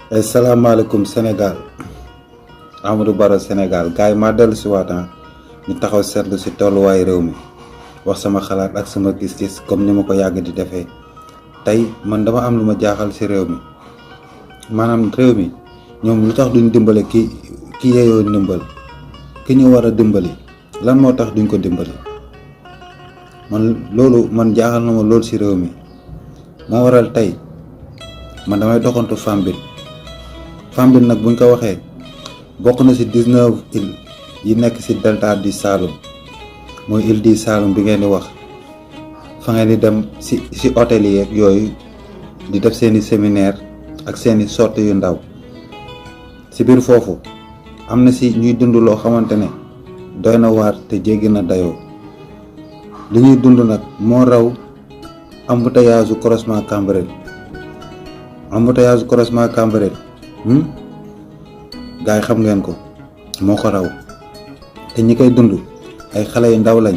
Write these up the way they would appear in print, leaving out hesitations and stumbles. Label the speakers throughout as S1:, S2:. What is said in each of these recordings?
S1: Assalamualaikum Sénégal. Amadou Baro Sénégal gaay ma dellu ci waatan ñu taxaw seetlu ci tolluwaay réew mi wax sama xalaat ak sama gis-gis comme ni ma ko yàgg di defee tey man dama am lu ma jaaxal ci réew mi maanaam réew mi ñoom lu tax duñ dimbale ki yeyoo ndimbal ki ñu war a dimbali lan moo tax duñ ko dimbali man jaaxal na ma lool ci réew mi moo waral tey man damay doxantu Fambine nag buñ ko waxee bokk na ci 19 îles yi nekk ci delta du Saloum mooy île du Saloum bi ngeen di wax fa ngeen di dem ci hôtel yi ak yooyu di def seeni séminaire ak seeni sortie yu ndaw ci biir foofu am na ci ñuy dund loo xamante ne doy na waar te jéggi na dayoo li ñuy dund nag moo raw embouteillage croisement Cambérène gaay xam ngeen ko moo ko raw te ñi koy dund ay xale yu ndaw lañ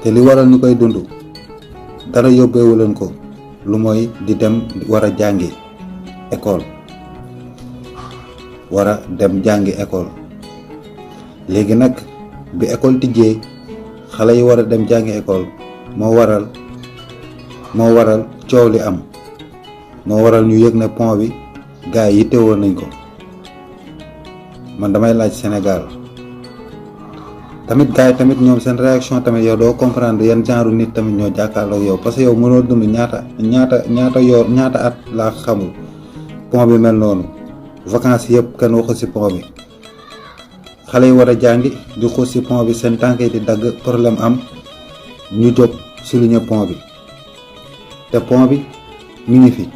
S1: te li waral ñu koy dund dara yóbbeewu leen ko lu mooy di dem war a jàngi école léegi nag bi école tijjee xale yi war a dem jàngi école moo waral coow li am moo waral ñu yëg ne pont bi gaay yi teewoon nañ ko man damay laaj Sénégal tamit gaay tamit ñoom seen réaction tamit yow doo comprendre yan genre nit tamit ñoo jàkkaarloo yow parce que yow mënoo dund ñaata at laa xamul pont bi mel noonu vacances yëpp kenn waxu ci pont bi xale yi war a jàngi di xuus ci pont bi seen tànk yi di dagg problème am ñu jóg souligner pont bi te pont bi mi ngi fi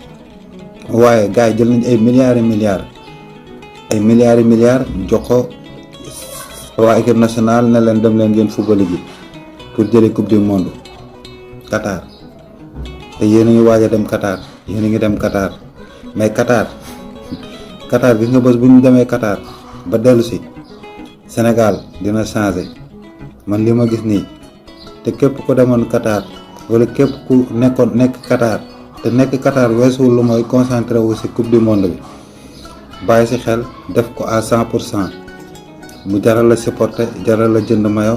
S1: waaye gaay jël nañ ay milliards jox ko waa équipe nationale ne leen dem leen ngeen football ji pour jëli coupe du monde Qatar te yéen a ngi waaj a dem Qatar mais Qatar gis nga bés bu ñu demee Qatar ba dellu si Sénégal dina changer man li ma gis nii te képp ku demoon Qatar wala képp ku nekk Qatar te nekk Qatar weesuwul lu mooy concentré wu ci coupe du monde bi bàyyi ci xel def ko à 100% mu jaral la supporter jaral la jënd mayo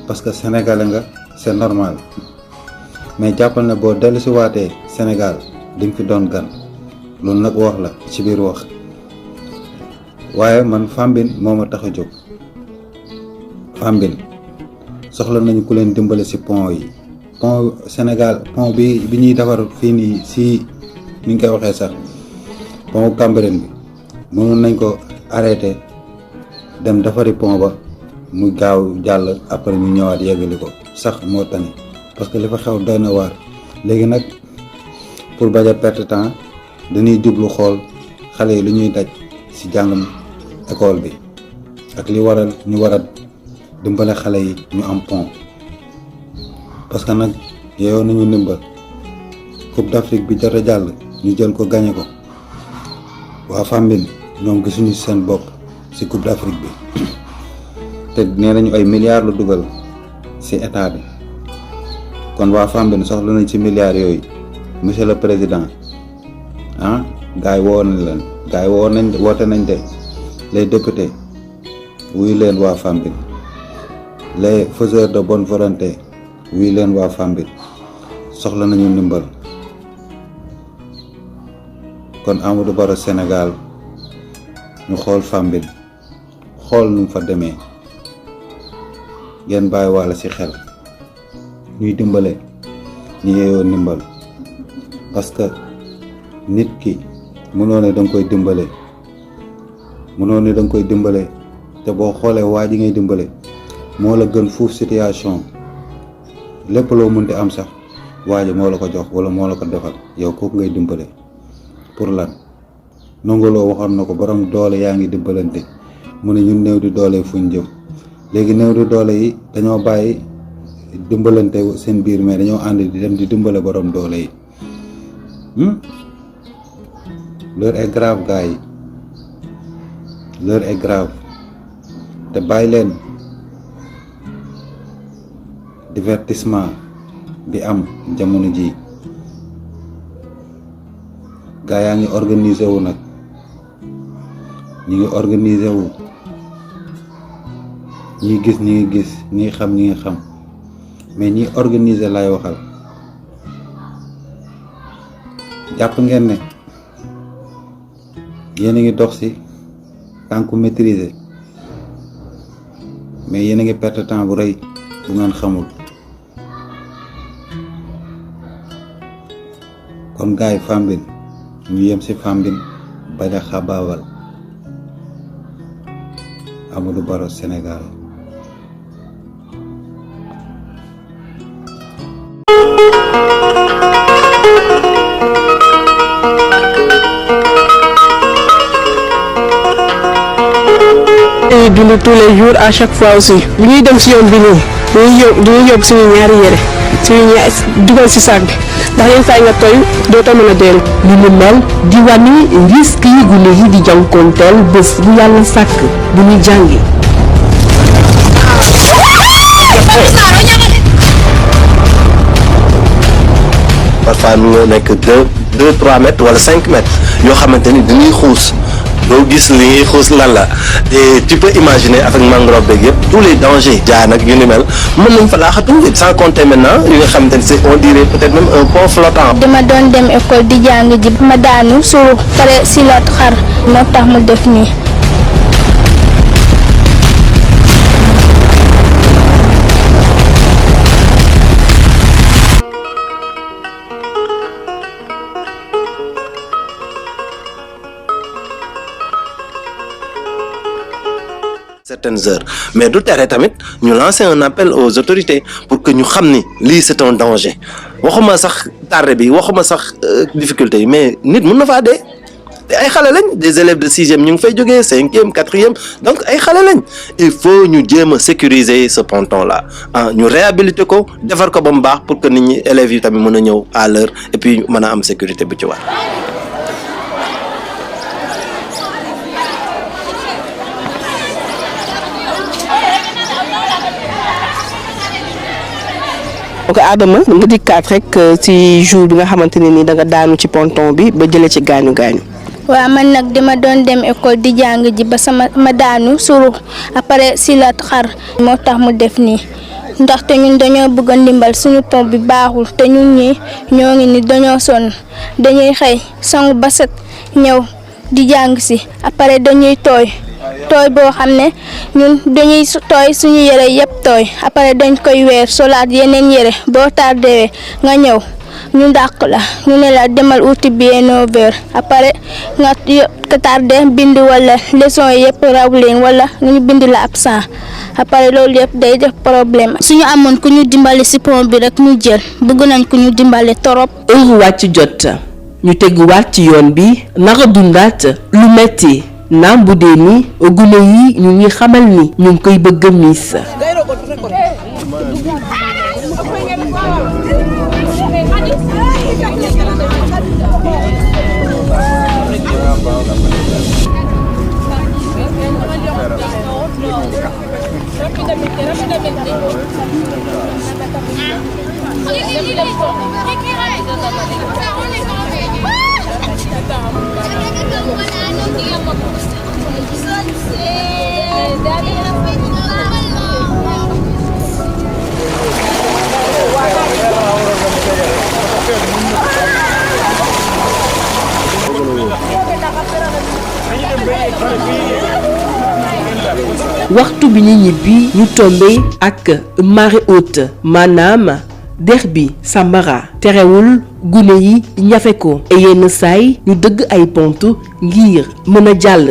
S1: parce que sénégalais nga c'est normal mais jàppal ne boo dellu ci waatee Sénégal diñ fi doon gan loolu nag wax la ci biir wax waaye man Fambine moo ma tax a jóg Fambine soxla nañu ku leen dimbale ci pont yi pont Sénégal pont bi ñuy defar fii nii ci ni ñu koy waxee sax pont Cambérène bi mënoon nañ ko arrêté dem defari pont ba mu gaaw jàll après ñu ñëwaat yeggali ko sax moo tane parce que li fa xew doy na waar léegi nag pour bañ a perte temps dañuy jublu xool xale yi lu ñuy daj ci jàngam école bi ak li waral ñu war a dimbale xale yi ñu am pont parce que nag yeewoo nañu ndimbal Coupe d'Afrique bi jot a jàll ñu jël ko gagné ko waa Fambine ñoom gisuñu seen bopp ci Coupe d'Afrique bi te nee nañu ay milliards la dugal ci état bi kon waa Fambine soxla nañ ci milliards yooyu monsieur le président gaay woo nañ woote nañ de les députés wuy leen waa Fambine les faiseurs de bonne volonté wuy leen waa Fambine soxla nañu ndimbal kon Amadou Baro Sénégal ñu xool Fambine xool nu fa demee ngeen bàyyi wàlla ci xel ñuy dimbale ñu yeeyoo ndimbal parce que nit ki mënoo ne danga koy dimbale te boo xoolee waa ji ngay dimbale moo la gën fuuf situation lépp loo mënti am sax waa ji moo la ko jox wala moo la ko defal yow kooku ngay dimbale pour lan nongoloo waxoon na ko borom doole yaa ngi dimbalante mu ne ñun néew di doole fuñ jëm léegi néew di doole yi dañoo bàyyi dimbalante seen biir mais dañoo ànd di dem di dimbale borom doole yi l'heure est grave gars yi l'heure est grave te bàyyi leen divertissement bi am jamono ji gaa yaa ngi organisé wu nag ñi ngi organiser wu, ñi gis ñi ngi gis, ñi xam ñi ngi xam, mais ñi organiser lay waxal. jàpp ngeen ne yéen a ngi dox ci tànku maîtriser, mais yéen a ngi perte temps bu rëy bu ngeen xamul. kon gars yi Fambine ñu yem ci Fambine bañ a xabaabal. Amadou Barrow Sénégal.
S2: dund tous les jours à chaque fois aussi bu ñuy dem si yoon bi nii dañuy yóbbu suñu ñaari yére dugal si sac bi ndax yenn saa nga tooy dootoo mën a dellu.
S3: li mu mel di wàññi risque yi gune yi di jànkoonteel bés bu yàlla sàkk bu ñu jàngi.
S4: parfois mu nga nekk 2-3 mètres wala 5 mètres yoo xamante ni dañuy xuus doo gis li ngay xuus lan la et tu peux imaginer avec mangrove beeg yëpp tous les dangers jaan ak yu ni mel mën nañ fa laaxatu sans compter maintenant yi nga xamante ni c'est on dirait peut-être même un pont flottant.
S5: dama doon dem école di jàng ji ma daanu suuru pare si lot xar moo tax mu def nii.
S4: certaines heures mais du tere tamit ñu lancer un appel aux autorités pour que ñu xam ni lii c'est un danger waxuma sax tardé bi waxuma sax difficulté yi mais nit mën na faa dee te ay xale lañ des élèves de 6e ñu ngi fay jógee 5e 4e donc ay xale lañ il faut ñu jéem a sécuriser ce ponton là ñu réhabiliter ko defar ko ba mu baax pour que nit ñi élèves yi tamit mën a ñëw à l'heure et puis mën a am sécurité bu ci war.
S2: donc Adama nga dikkaat rek ci jour bi nga xamante ne ni da nga daanu ci ponton bi ba jëlee ci gaañu gaañu.
S5: waaw man nag dama doon dem école di jàng ji ba ma daanu suru après si la xar moo tax mu def nii ndaxte ñun dañoo bëgg a ndimbal suñu pont bi baaxul te ñun ñi ñoo ngi ni dañoo sonn dañuy xëy sangu ba set ñëw di jàng si après dañuy tooy boo xam ne ñun dañuy tooy suñu yére yëpp tooy après dañ koy weer solaat yeneen yére boo tardé nga ñëw ñu dàq la ñu ne la demal uti bien 9h après nga tardé bind wala leçon yëpp raw leen wala ñu bind la absent après loolu yëpp day def problème. suñu amoon ku ñu dimbali ci pont bi rek ñu jël bëgg nañ ku ñu dimbali torop.
S3: heure wàcc jot ñu teguwaat ci yoon bi naka dundaat lu metti naam bu dee ni gune yi ñu ngi xamal ni ñu ngi koy bëgg a miis. waxtu bi ñu ñibbi ñu tombé ak marée haute maanaam dex bi Sambara terewul gune yi ñafe ko et yenn saay ñu dëgg ay pont ngir mën a jàll.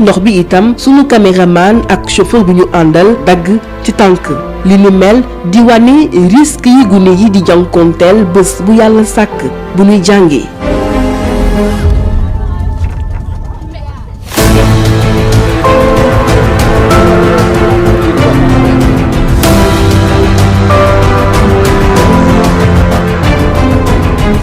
S3: ndox bi itam sunu caméraman ak chauffeur bi ñu àndal dagg ci tànk li ni mel di wane risque yi gune yi di jànkoonteel bés bu yàlla sàkk bu ñuy jàngee.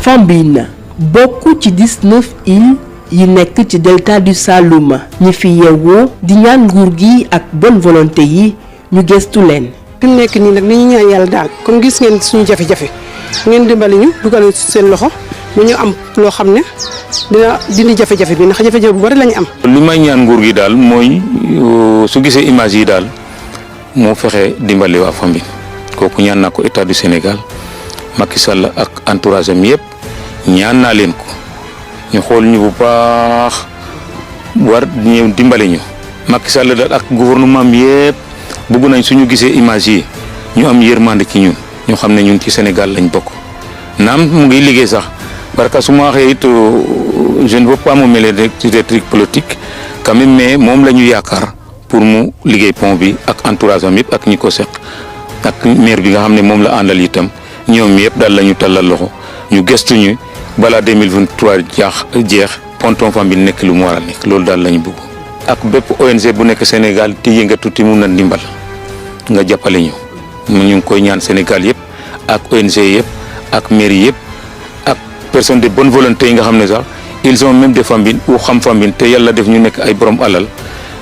S3: Fambine bokk ci 19 îles yi nekk ci delta du Saloum ñi fi yeewoo di ñaan nguur gi ak bonne volonté yi ñu gëstu leen.
S2: fi mu nekk nii nag ni ñu ñaan yàlla daal comme gis ngeen suñu jafe-jafe ngeen dimbali ñu dugal seen loxo ba ñu am loo xam ne dina dindi jafe-jafe bi ndax jafe-jafe bu bari la ñu am.
S6: li may ñaan nguur gi daal mooy su gisee image yi daal moo fexe dimbali waa Fambine kooku ñaan naa ko état du Sénégal Macky Sall ak entourage am yëpp ñaan naa leen ko ñu xool ñu bu baax war ñëw dimbali ñu Macky Sall daal ak gouvernement am yëpp bëgg nañ suñu gisee image yi ñu am yërmande ci ñun ñu xam ne ñun ci Sénégal lañ bokk naam mu ngi liggéey sax parce que su ma waxee it je ne veux pas me mêler des trucs politiques quand même mais moom la ñu yaakaar pour mu liggéey pont bi ak entourage am yëpp ak ñi ko seq ak maire bi nga xam ne moom la àndal itam ñoom yëpp daal la ñu tallal loxo ñu gëstu ñu balaa 2023 jeex ponton Fambine nekk lu mu war a nekk loolu daal la ñu bëgg. ak bépp ONG bu nekk Sénégal te yëngatu ti mun na ndimbal nga jàppale ñu ngi koy ñaan Sénégal yëpp ak ONG yëpp ak mairie yëpp ak personne de bonne volonté yi nga xam ne sax ils ont même des Fambine ou xam Fambine te yàlla def ñu nekk ay borom alal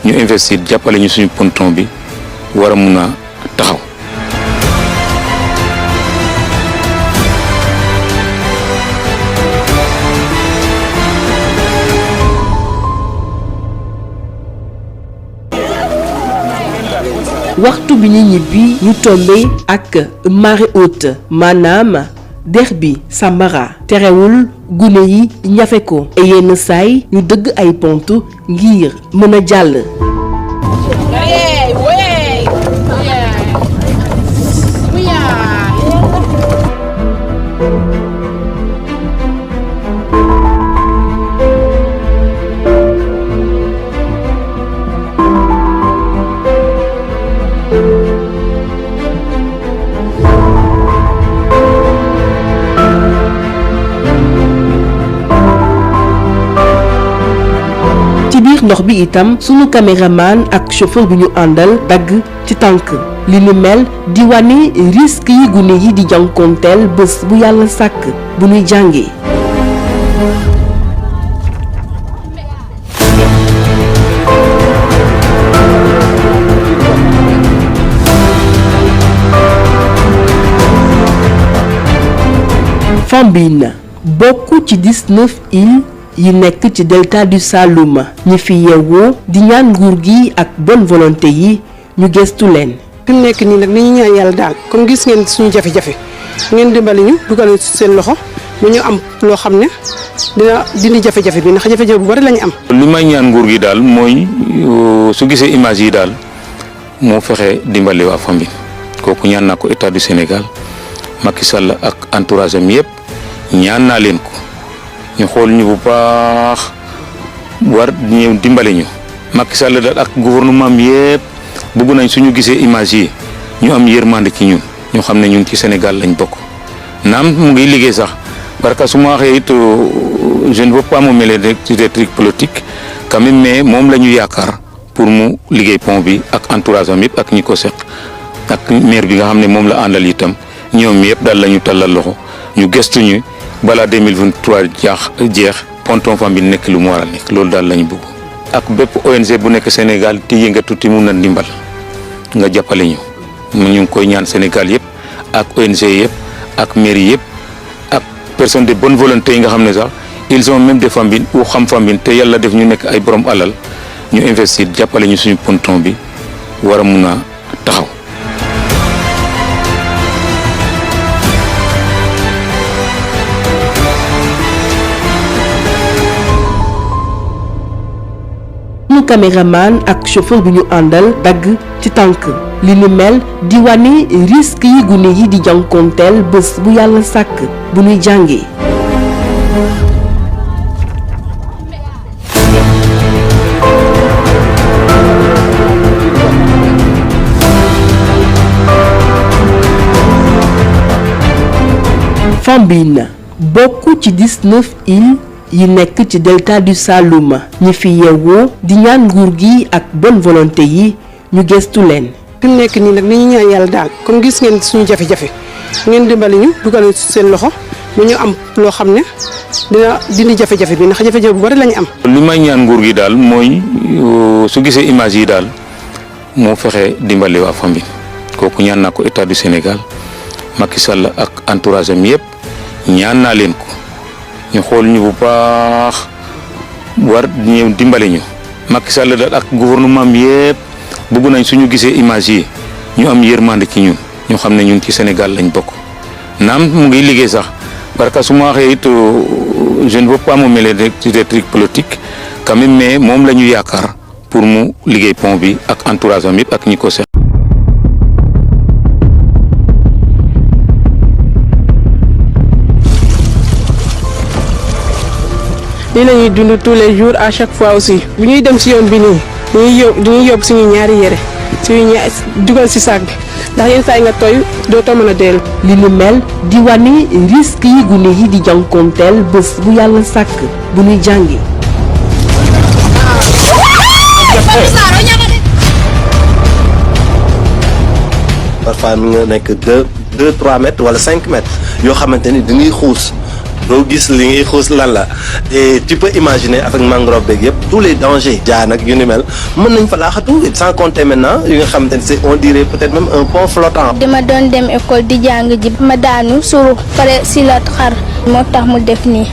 S6: ñu investir jàppale ñu suñu ponton bi war a mun a taxaw.
S3: waxtu bi ñu ñibbi ñu tombé ak marée haute maanaam dex bi Sambara terewul gune yi ñafe ko et yenn saay ñu dëgg ay pont ngir mën a jàll. ci biir ndox bi itam sunu caméraman ak chauffeur bi ñu àndal dagg ci tànk li ni mel di wane risque yi gune yi di jànkonteel bés bu yàlla sàkk bu ñuy jàngee. Fambine bokk ci 19 îles yi nekk ci delta du Saloum ñi fi yeewoo di ñaan nguur gi ak bonne volonté yi ñu gëstu leen.
S2: fi mu nekk nii nag ni ñu ñaan yàlla daal comme gis ngeen suñu jafe-jafe ngeen dimbali ñu dugal seen loxo ba ñu am loo xam ne dina dindi jafe-jafe bi ndax jafe-jafe bu bari la ñu am.
S6: li may ñaan nguur gi daal mooy su gisee image yi daal moo fexe dimbali waa Fambine kooku ñaan naa ko état du Sénégal Macky Sall ak entourage am yëpp ñaan naa leen ko. ñu xool ñu bu baax war ñëw dimbali ñu Macky Sall daal ak gouvernement am yëpp bëgg nañ suñu gisee image yi ñu am yërmande ci ñun ñu xam ne ñun ci Sénégal lañ bokk naam mu ngi liggéey sax parce que su ma waxee it je ne veux pas me mêler des trucs politiques quand même mais moom la ñu yaakaar pour mu liggéey pont bi ak entourage am yëpp ak ñi ko seq ak maire bi nga xam ne moom la àndal itam ñoom yëpp daal la ñu tallal loxo ñu gëstu ñu. balaa 2023 jeex ponton Fambine nekk lu mu war a nekk loolu daal la ñu bëgg. ak bépp ONG bu nekk Sénégal te yëngatu ti mun na ndimbal nga jàppale ñu ngi koy ñaan Sénégal yëpp ak ONG yëpp ak mairie yëpp ak personne de bonne volonté yi nga xam ne sax ils ont même des Fambine ou xam Fambine te yàlla def ñu nekk ay borom alal ñu investir jàppale ñu suñu ponton bi war a mun a taxaw.
S3: caméraman ak chauffeur bi ñu àndal dagg ci tànk li ni mel di wane risque yi gune yi di jànkonteel bés bu yàlla sàkk bu ñuy jàngee. Fambine bokk ci 19 îles yi nekk ci delta du Saloum ñi fi yeewoo di ñaan nguur gi ak bonne volonté yi ñu gëstu leen.
S2: fi mu nekk nii nag ni ñu ñaan yàlla daal comme gis ngeen suñu jafe-jafe ngeen dimbali ñu dugal seen loxo mu ñu am loo xam ne dina dindi jafe-jafe bi ndax jafe-jafe bu bari la ñu am.
S6: li may ñaan nguur gi daal mooy su gisee image yi daal moo fexe dimbali waa famille kooku ñaan naa ko état du Sénégal Macky Sall ak entourage am yëpp ñaan naa leen ko ñu xool ñu bu baax war ñëw dimbali ñu Macky Sall daal ak gouvernement am yëpp bëgg nañ suñu gisee image yi ñu am yërmande ci ñun ñu xam ne ñun ci Sénégal lañ bokk naam mu ngi liggéey sax parce que su ma waxee it je ne veux pas me mêler des trucs politiques quand même mais moom la ñu yaakaar pour mu liggéey pont bi ak entourage am yëpp ak ñi ko seq.
S2: lii la ñuy dund tous les jours à chaque fois aussi bu ñuy dem si yoon bi nii dañuy yóbbu suñu ñaari yére dugal si saak bi ndax yenn saa yi nga tooy dootoo mën a dellu.
S3: li nu mel di wane risque yi gune yi di jànkoonteel bés bu yàlla sàkk bu ñuy jàngi.
S4: parfois mi nga nekk 2-3 mètres wala 5 mètres yoo xamante ni dañuy xuus doo gis li ngay xuus lan la et tu peux imaginer avec mangrove beeg yëpp tous les dangers. jaan ak yu ni mel mën nañ fa laaxatu sans compter maintenant yi nga xamante ni c'est on dirait peut-être même un pont flottant.
S5: dama doon dem école di jàng ji ma daanu suru pare si la xar moo tax mu def nii.